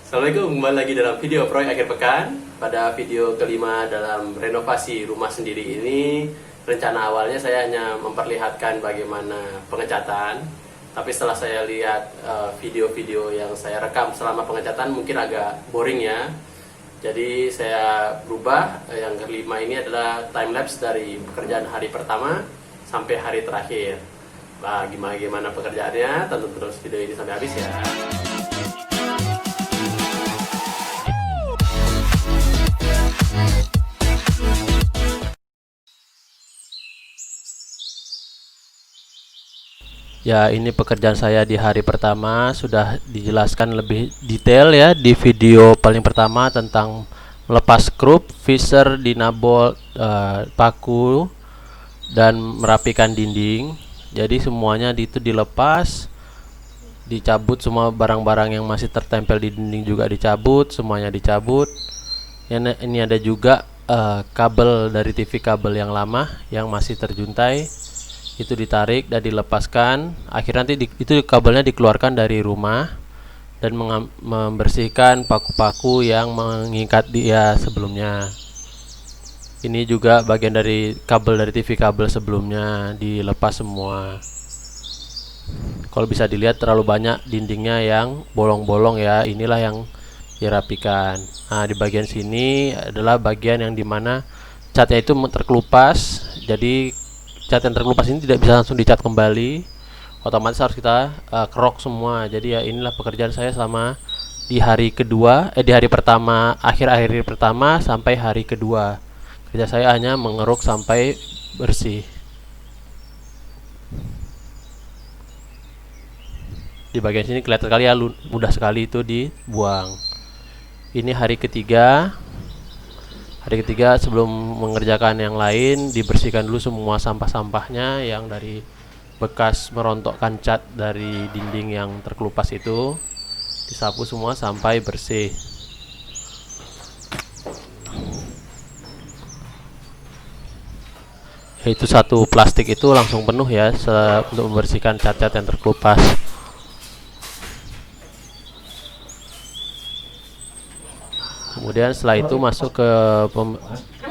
Assalamualaikum, kembali lagi dalam video proyek akhir pekan. Pada video kelima dalam renovasi rumah sendiri ini, rencana awalnya saya hanya memperlihatkan bagaimana pengecatan. Tapi setelah saya lihat video-video yang saya rekam selama pengecatan, mungkin agak boring ya. Jadi saya berubah, yang kelima ini adalah time lapse dari pekerjaan hari pertama sampai hari terakhir. Nah, gimana pekerjaannya? Tonton terus video ini sampai habis ya. Ya, ini pekerjaan saya di hari pertama, sudah dijelaskan lebih detail ya di video paling pertama tentang melepas skrup, visor, dinabol, paku, dan merapikan dinding. Jadi semuanya itu dilepas, dicabut, semua barang-barang yang masih tertempel di dinding juga dicabut, semuanya dicabut. Ini ada juga kabel dari TV, kabel yang lama yang masih terjuntai, itu ditarik dan dilepaskan. Akhirnya nanti itu kabelnya dikeluarkan dari rumah dan membersihkan paku-paku yang mengikat dia sebelumnya. Ini juga bagian dari kabel dari TV, kabel sebelumnya dilepas semua. Kalau bisa dilihat terlalu banyak dindingnya yang bolong-bolong ya, inilah yang dirapikan. Nah, di bagian sini adalah bagian yang dimana catnya itu terkelupas. Jadi cat yang terkelupas ini tidak bisa langsung dicat kembali, otomatis harus kita kerok semua. Jadi ya inilah pekerjaan saya selama di hari kedua, di hari pertama, akhir hari pertama sampai hari kedua. Kerja saya hanya mengeruk sampai bersih. Di bagian sini kelihatan sekali ya, mudah sekali itu dibuang. Ini hari ketiga. Hari ketiga, sebelum mengerjakan yang lain, dibersihkan dulu semua sampah-sampahnya yang dari bekas merontokkan cat dari dinding yang terkelupas itu, disapu semua sampai bersih. Itu satu plastik itu langsung penuh ya untuk membersihkan cat-cat yang terkelupas. Kemudian setelah itu masuk ke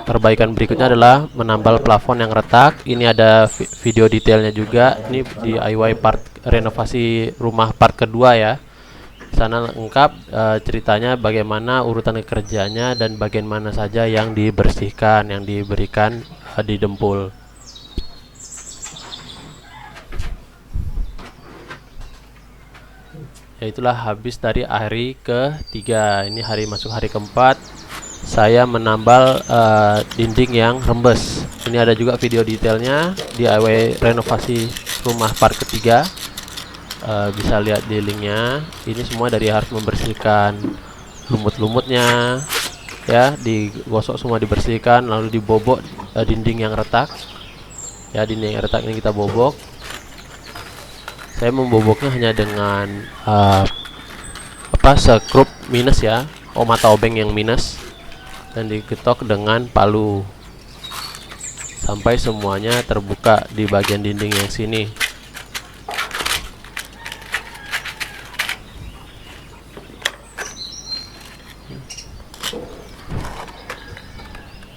perbaikan berikutnya adalah menambal plafon yang retak. Ini ada video detailnya juga. Ini DIY part renovasi rumah part kedua ya. Di sana lengkap ceritanya bagaimana urutan kerjanya dan bagian mana saja yang dibersihkan, yang diberikan didempul. Ya, itulah habis dari hari ketiga. Ini hari masuk hari keempat, saya menambal dinding yang rembes. Ini ada juga video detailnya DIY renovasi rumah part ketiga, bisa lihat di linknya. Ini semua dari harus membersihkan lumut-lumutnya ya, digosok semua, dibersihkan, lalu dibobok dinding yang retak ya. Dinding yang retak ini kita bobok. Saya memboboknya hanya dengan skrup minus ya, mata obeng yang minus, dan diketok dengan palu sampai semuanya terbuka di bagian dinding yang sini.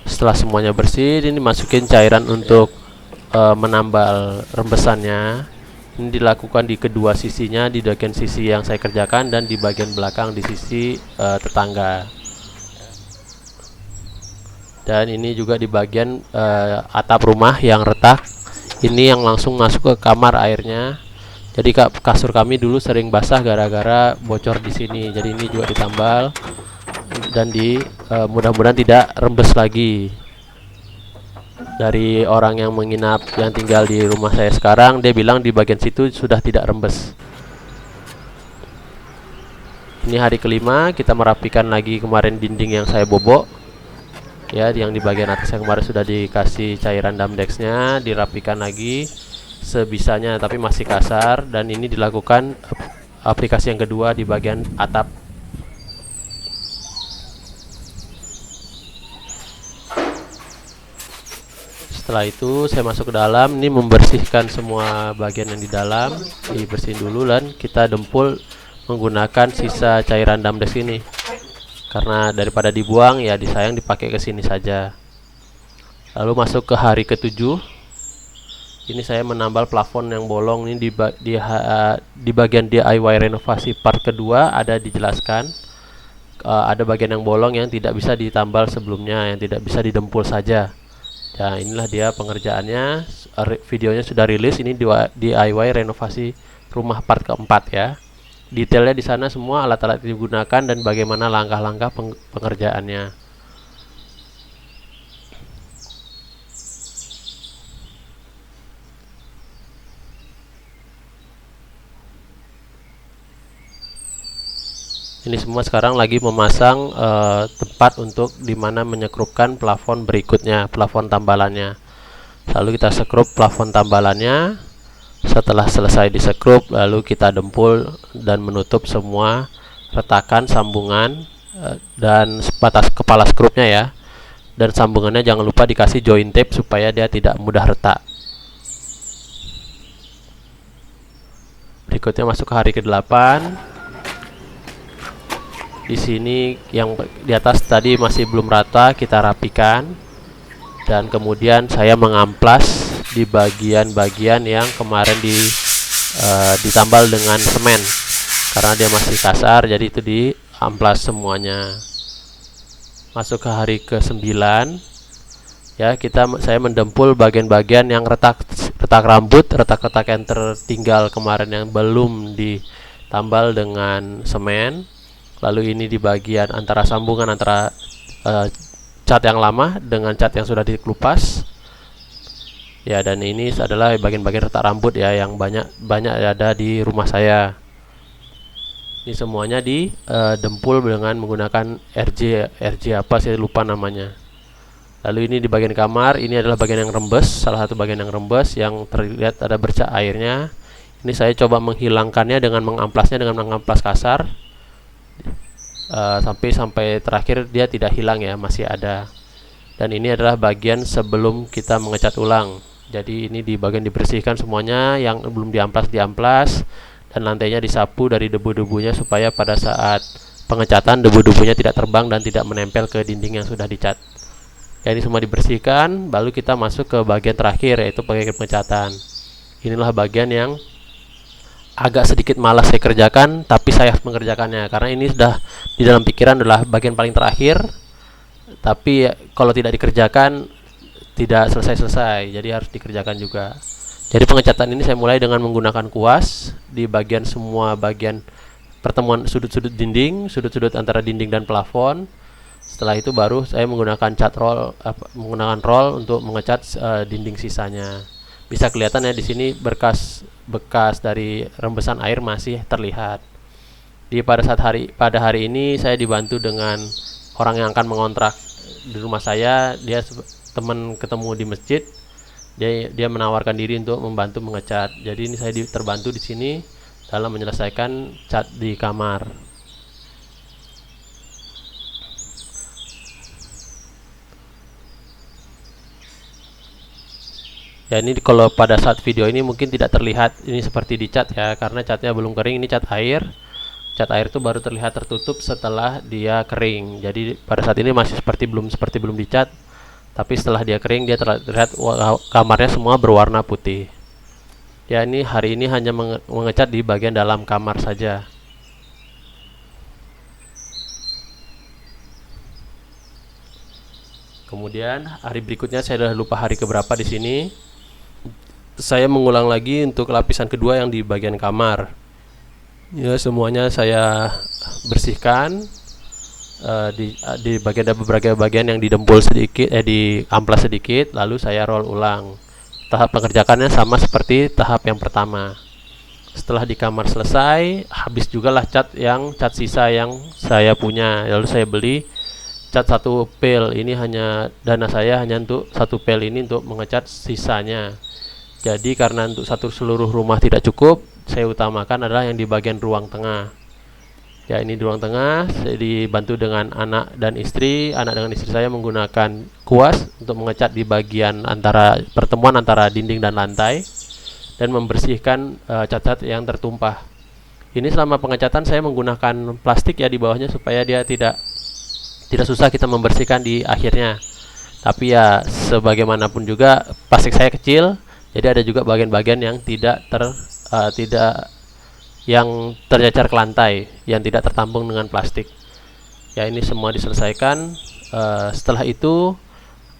Setelah semuanya bersih, ini masukin cairan untuk menambal rembesannya. Ini dilakukan di kedua sisinya, di bagian sisi yang saya kerjakan dan di bagian belakang di sisi tetangga. Dan ini juga di bagian atap rumah yang retak. Ini yang langsung masuk ke kamar airnya. Jadi kasur kami dulu sering basah gara-gara bocor di sini. Jadi ini juga ditambal dan mudah-mudahan tidak rembes lagi. Dari orang yang menginap, yang tinggal di rumah saya sekarang, dia bilang di bagian situ sudah tidak rembes. Ini hari kelima, kita merapikan lagi kemarin dinding yang saya bobok ya, yang di bagian atas yang kemarin sudah dikasih cairan Damdexnya, dirapikan lagi sebisanya tapi masih kasar. Dan ini dilakukan aplikasi yang kedua di bagian atap. Setelah itu saya masuk ke dalam, ini membersihkan semua bagian yang di dalam, dibersihin dulu dan kita dempul menggunakan sisa cairan Damdex ini, karena daripada dibuang ya disayang dipakai ke sini saja. Lalu masuk ke hari ke-7. Ini saya menambal plafon yang bolong ini di bagian DIY renovasi part kedua ada dijelaskan. Ada bagian yang bolong yang tidak bisa ditambal sebelumnya, yang tidak bisa didempul saja. Ya, inilah dia pengerjaannya. Videonya sudah rilis. Ini DIY renovasi rumah part keempat ya. Detailnya di sana semua, alat-alat yang digunakan dan bagaimana langkah-langkah pengerjaannya. Ini semua sekarang lagi memasang tempat untuk dimana menyekrupkan plafon berikutnya, plafon tambalannya. Lalu kita sekrup plafon tambalannya. Setelah selesai disekrup, lalu kita dempul dan menutup semua retakan sambungan dan batas kepala skrupnya ya. Dan sambungannya jangan lupa dikasih joint tape supaya dia tidak mudah retak. Berikutnya masuk ke hari ke-8. Di sini yang di atas tadi masih belum rata, kita rapikan. Dan kemudian saya mengamplas di bagian-bagian yang kemarin ditambal dengan semen, karena dia masih kasar, jadi itu diamplas semuanya. Masuk ke hari ke-9 ya, saya mendempul bagian-bagian yang retak rambut, retak-retak yang tertinggal kemarin yang belum ditambal dengan semen. Lalu ini di bagian antara sambungan antara cat yang lama dengan cat yang sudah dikelupas. Ya, dan ini adalah bagian-bagian retak rambut ya yang banyak ada di rumah saya. Ini semuanya didempul dengan menggunakan RJ apa saya lupa namanya. Lalu ini di bagian kamar, ini adalah bagian yang rembes, salah satu bagian yang rembes yang terlihat ada bercak airnya. Ini saya coba menghilangkannya dengan mengamplasnya dengan mengamplas kasar. Sampai terakhir dia tidak hilang ya, masih ada. Dan ini adalah bagian sebelum kita mengecat ulang. Jadi ini di bagian dibersihkan semuanya, yang belum diamplas, dan lantainya disapu dari debu-debunya supaya pada saat pengecatan debu-debunya tidak terbang dan tidak menempel ke dinding yang sudah dicat. Ya, ini semua dibersihkan, lalu kita masuk ke bagian terakhir, yaitu bagian pengecatan. Inilah bagian yang agak sedikit malas saya kerjakan, tapi saya harus mengerjakannya karena ini sudah di dalam pikiran adalah bagian paling terakhir. Tapi kalau tidak dikerjakan tidak selesai-selesai, jadi harus dikerjakan juga. Jadi pengecatan ini saya mulai dengan menggunakan kuas di bagian semua bagian pertemuan sudut-sudut dinding, sudut-sudut antara dinding dan plafon. Setelah itu baru saya menggunakan cat roll, menggunakan roll untuk mengecat dinding sisanya. Bisa kelihatan ya di sini bekas dari rembesan air masih terlihat. Pada hari ini saya dibantu dengan orang yang akan mengontrak di rumah saya. Dia teman ketemu di masjid. Dia menawarkan diri untuk membantu mengecat. Jadi ini saya terbantu di sini dalam menyelesaikan cat di kamar. Ya, ini kalau pada saat video ini mungkin tidak terlihat ini seperti dicat ya, karena catnya belum kering. Ini cat air. Cat air itu baru terlihat tertutup setelah dia kering. Jadi pada saat ini masih seperti belum dicat. Tapi setelah dia kering dia terlihat kamarnya semua berwarna putih. Ya, ini hari ini hanya mengecat di bagian dalam kamar saja. Kemudian hari berikutnya saya sudah lupa hari keberapa di sini. Saya mengulang lagi untuk lapisan kedua yang di bagian kamar. Ya, semuanya saya bersihkan. Di bagian ada beberapa bagian yang didempul sedikit, diamplas sedikit, lalu saya roll ulang. Tahap pengerjaannya sama seperti tahap yang pertama. Setelah di kamar selesai, habis juga lah cat sisa yang saya punya. Lalu saya beli cat 1 pel. Ini hanya dana saya hanya untuk 1 pel ini untuk mengecat sisanya. Jadi karena untuk seluruh rumah tidak cukup, saya utamakan adalah yang di bagian ruang tengah. Ya, ini di ruang tengah saya dibantu dengan anak dan istri. Anak dengan istri saya menggunakan kuas untuk mengecat di bagian pertemuan antara dinding dan lantai dan membersihkan cat-cat yang tertumpah. Ini selama pengecatan saya menggunakan plastik ya di bawahnya supaya dia tidak susah kita membersihkan di akhirnya. Tapi ya sebagaimanapun juga plastik saya kecil, jadi ada juga bagian-bagian yang tidak yang tercecer ke lantai, yang tidak tertampung dengan plastik. Ya ini semua diselesaikan. Setelah itu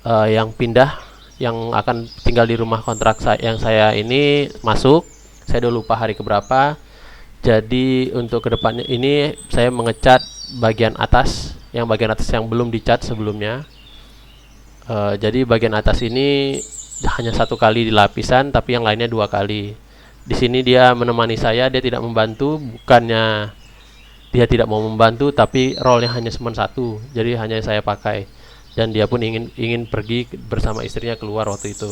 yang pindah, yang akan tinggal di rumah kontrak yang saya ini masuk. Saya udah lupa hari keberapa. Jadi untuk kedepannya ini saya mengecat bagian atas, yang belum dicat sebelumnya. Jadi bagian atas ini hanya 1 kali di lapisan, tapi yang lainnya 2 kali. Di sini dia menemani saya, dia tidak membantu, bukannya dia tidak mau membantu, tapi role-nya hanya cuma 1, jadi hanya saya pakai. Dan dia pun ingin pergi bersama istrinya keluar waktu itu.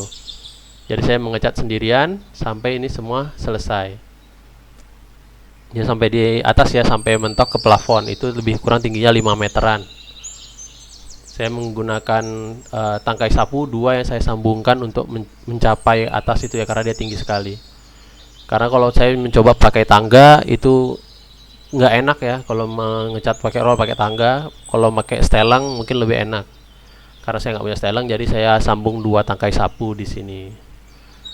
Jadi saya mengecat sendirian sampai ini semua selesai. Ya sampai di atas ya, sampai mentok ke plafon, itu lebih kurang tingginya 5 meteran. Saya menggunakan tangkai sapu 2 yang saya sambungkan untuk mencapai atas itu ya, karena dia tinggi sekali. Karena kalau saya mencoba pakai tangga itu nggak enak ya, kalau mengecat pakai roll pakai tangga. Kalau pakai stelang mungkin lebih enak. Karena saya nggak punya stelang, jadi saya sambung 2 tangkai sapu di sini.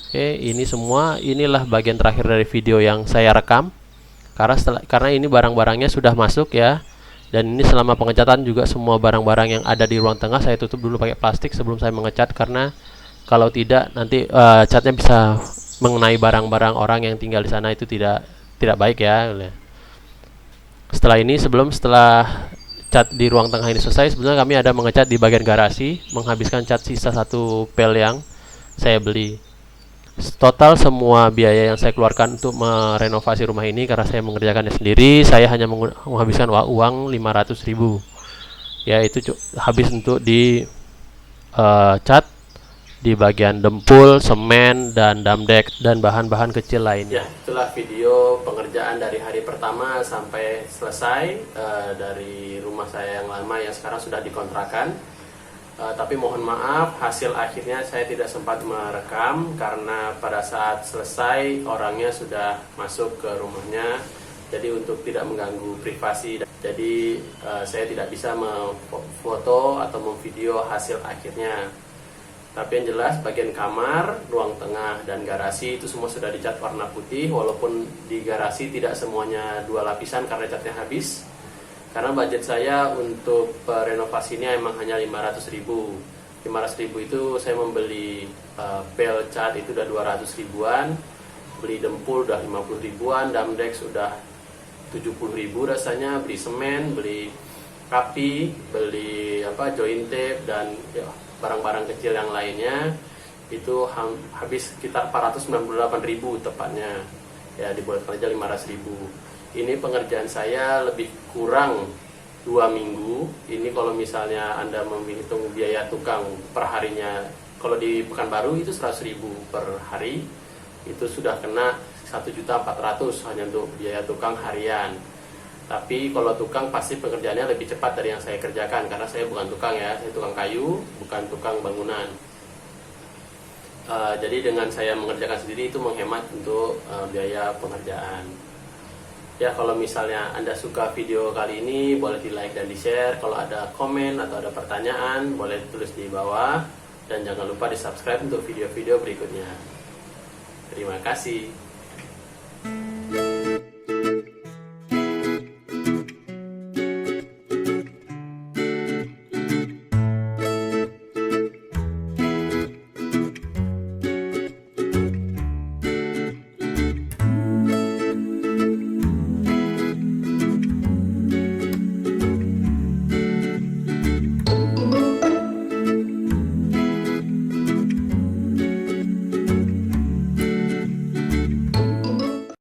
Oke, ini semua, inilah bagian terakhir dari video yang saya rekam. Karena ini barang-barangnya sudah masuk ya. Dan ini selama pengecatan juga semua barang-barang yang ada di ruang tengah saya tutup dulu pakai plastik sebelum saya mengecat, karena kalau tidak nanti catnya bisa mengenai barang-barang orang yang tinggal di sana, itu tidak baik ya. Setelah cat di ruang tengah ini selesai, sebenarnya kami ada mengecat di bagian garasi, menghabiskan cat sisa 1 pel yang saya beli. Total semua biaya yang saya keluarkan untuk merenovasi rumah ini, karena saya mengerjakannya sendiri, saya hanya menghabiskan uang 500.000. Ya itu habis untuk di cat di bagian dempul, semen, dan damdek, dan bahan-bahan kecil lainnya. Ya, itulah video pengerjaan dari hari pertama sampai selesai dari rumah saya yang lama yang sekarang sudah dikontrakan. Tapi mohon maaf, hasil akhirnya saya tidak sempat merekam karena pada saat selesai orangnya sudah masuk ke rumahnya. Jadi untuk tidak mengganggu privasi, jadi saya tidak bisa memfoto atau memvideo hasil akhirnya. Tapi yang jelas bagian kamar, ruang tengah, dan garasi itu semua sudah dicat warna putih. Walaupun di garasi tidak semuanya 2 lapisan karena catnya habis. Karena budget saya untuk renovasi ini emang hanya 500.000. 500.000 itu saya membeli pel cat itu udah 200 ribuan, beli dempul udah 50 ribuan, damdex udah 70.000 rasanya, beli semen, beli kapi, beli joint tape, dan ya, barang-barang kecil yang lainnya itu habis sekitar 498.000 tepatnya. Ya dibuatkan aja 500.000. Ini pengerjaan saya lebih kurang 2 minggu. Ini kalau misalnya Anda menghitung biaya tukang per harinya, kalau di Pekanbaru itu 100.000 per hari, itu sudah kena 1.400.000 hanya untuk biaya tukang harian. Tapi kalau tukang pasti pekerjaannya lebih cepat dari yang saya kerjakan, karena saya bukan tukang ya, saya tukang kayu, bukan tukang bangunan. Jadi dengan saya mengerjakan sendiri itu menghemat untuk biaya pengerjaan. Ya kalau misalnya Anda suka video kali ini, boleh di like dan di share. Kalau ada komen atau ada pertanyaan, boleh tulis di bawah. Dan jangan lupa di subscribe untuk video-video berikutnya. Terima kasih.